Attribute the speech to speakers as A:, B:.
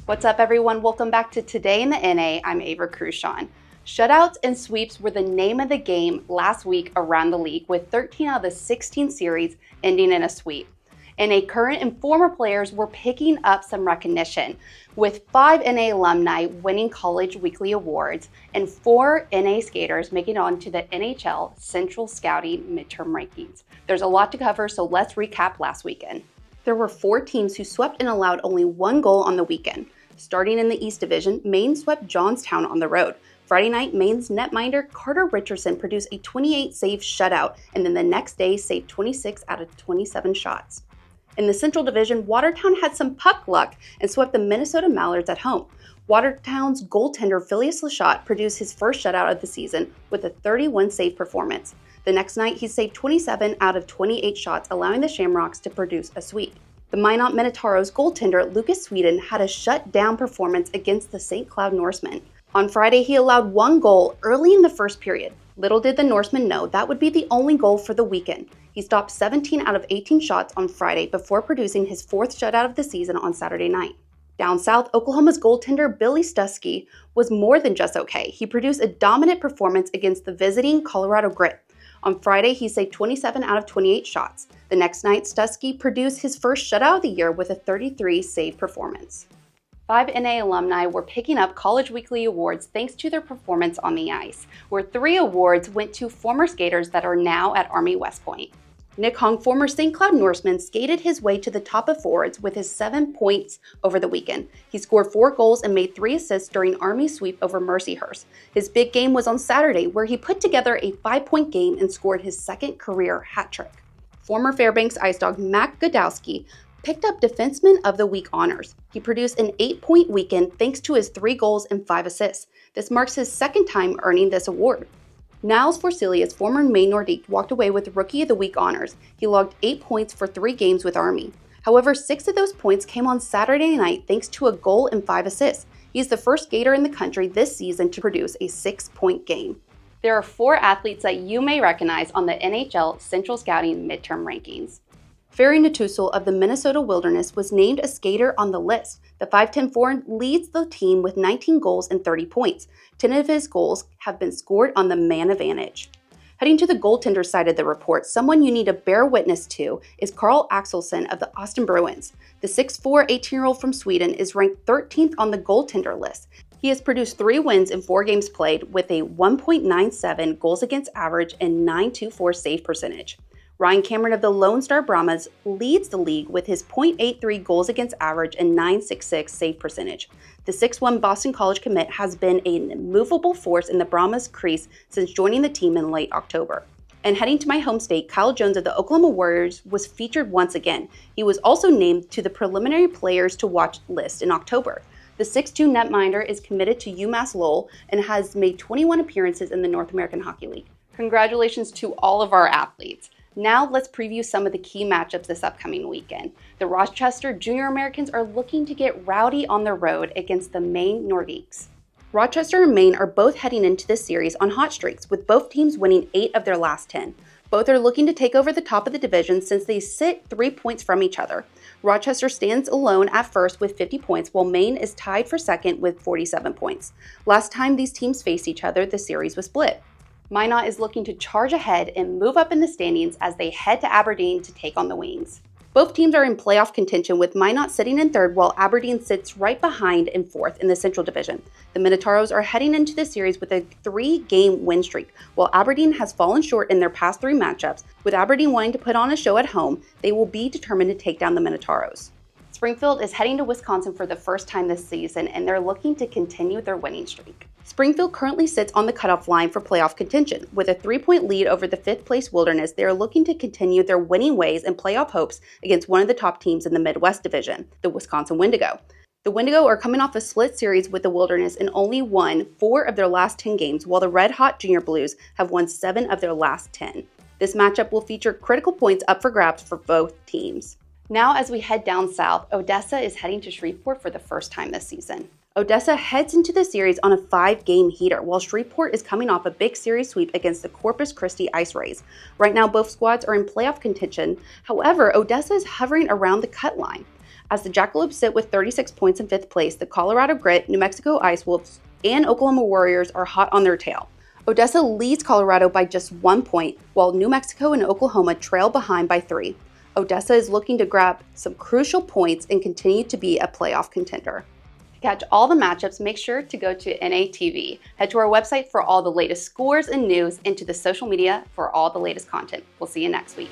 A: What's up, everyone? Welcome back to Today in the NA. I'm Ava Crucian. Shutouts and sweeps were the name of the game last week around the league, with 13 out of the 16 series ending in a sweep. NA current and former players were picking up some recognition, with 5 NA alumni winning college weekly awards and 4 NA skaters making it on to the NHL Central Scouting midterm rankings. There's a lot to cover, so let's recap last weekend. There were 4 teams who swept and allowed only 1 goal on the weekend. Starting in the East Division, Maine swept Johnstown on the road. Friday night, Maine's netminder Carter Richardson produced a 28-save shutout, and then the next day saved 26 out of 27 shots. In the Central Division, Watertown had some puck luck and swept the Minnesota Mallards at home. Watertown's goaltender Phileas Lachot produced his first shutout of the season with a 31-save performance. The next night, he saved 27 out of 28 shots, allowing the Shamrocks to produce a sweep. The Minot Minotaur's goaltender Lucas Sweden had a shutdown performance against the St. Cloud Norsemen. On Friday, he allowed 1 goal early in the first period. Little did the Norsemen know that would be the only goal for the weekend. He stopped 17 out of 18 shots on Friday before producing his 4th shutout of the season on Saturday night. Down south, Oklahoma's goaltender Billy Stuskey was more than just okay. He produced a dominant performance against the visiting Colorado Grit. On Friday, he saved 27 out of 28 shots. The next night, Stuskey produced his first shutout of the year with a 33-save performance. 5 NA alumni were picking up College Weekly awards thanks to their performance on the ice, where 3 awards went to former skaters that are now at Army West Point. Nick Hong, former St. Cloud Norseman, skated his way to the top of forwards with his 7 points over the weekend. He scored 4 goals and made 3 assists during Army's sweep over Mercyhurst. His big game was on Saturday, where he put together a 5-point game and scored his 2nd career hat trick. Former Fairbanks Ice Dog Mac Godowski picked up Defenseman of the Week honors. He produced an 8-point weekend thanks to his 3 goals and 5 assists. This marks his 2nd time earning this award. Niles Forselius, former Maine Nordique, walked away with Rookie of the Week honors. He logged 8 points for 3 games with Army. However, 6 of those points came on Saturday night thanks to a goal and 5 assists. He's the first skater in the country this season to produce a 6-point game. There are 4 athletes that you may recognize on the NHL Central Scouting midterm rankings. Ferry Natusul of the Minnesota Wilderness was named a skater on the list. The 5'10" forward leads the team with 19 goals and 30 points. 10 of his goals have been scored on the man advantage. Heading to the goaltender side of the report, someone you need to bear witness to is Carl Axelsson of the Austin Bruins. The 6'4", 18-year-old from Sweden is ranked 13th on the goaltender list. He has produced 3 wins in 4 games played with a 1.97 goals against average and .924 save percentage. Ryan Cameron of the Lone Star Brahmas leads the league with his .83 goals against average and .966 save percentage. The 6'1" Boston College commit has been an immovable force in the Brahmas crease since joining the team in late October. And heading to my home state, Kyle Jones of the Oklahoma Warriors was featured once again. He was also named to the preliminary players to watch list in October. The 6'2" netminder is committed to UMass Lowell and has made 21 appearances in the North American Hockey League. Congratulations to all of our athletes. Now let's preview some of the key matchups this upcoming weekend. The Rochester Junior Americans are looking to get rowdy on the road against the Maine Nordiques. Rochester and Maine are both heading into this series on hot streaks, with both teams winning 8 of their last 10. Both are looking to take over the top of the division since they sit 3 points from each other. Rochester stands alone at first with 50 points, while Maine is tied for second with 47 points. Last time these teams faced each other, the series was split. Minot is looking to charge ahead and move up in the standings as they head to Aberdeen to take on the Wings. Both teams are in playoff contention, with Minot sitting in 3rd while Aberdeen sits right behind in 4th in the Central Division. The Minotauros are heading into the series with a 3-game win streak. While Aberdeen has fallen short in their past 3 matchups, with Aberdeen wanting to put on a show at home, they will be determined to take down the Minotauros. Springfield is heading to Wisconsin for the first time this season, and they're looking to continue their winning streak. Springfield currently sits on the cutoff line for playoff contention. With a 3-point lead over the 5th-place Wilderness, they are looking to continue their winning ways and playoff hopes against one of the top teams in the Midwest Division, the Wisconsin Wendigo. The Wendigo are coming off a split series with the Wilderness and only won 4 of their last 10 games, while the Red Hot Junior Blues have won 7 of their last 10. This matchup will feature critical points up for grabs for both teams. Now, as we head down south, Odessa is heading to Shreveport for the first time this season. Odessa heads into the series on a 5-game heater, while Shreveport is coming off a big series sweep against the Corpus Christi Ice Rays. Right now, both squads are in playoff contention. However, Odessa is hovering around the cut line. As the Jackalopes sit with 36 points in 5th place, the Colorado Grit, New Mexico Ice Wolves, and Oklahoma Warriors are hot on their tail. Odessa leads Colorado by just 1 point, while New Mexico and Oklahoma trail behind by 3. Odessa is looking to grab some crucial points and continue to be a playoff contender. To catch all the matchups, make sure to go to NATV. Head to our website for all the latest scores and news, and to the social media for all the latest content. We'll see you next week.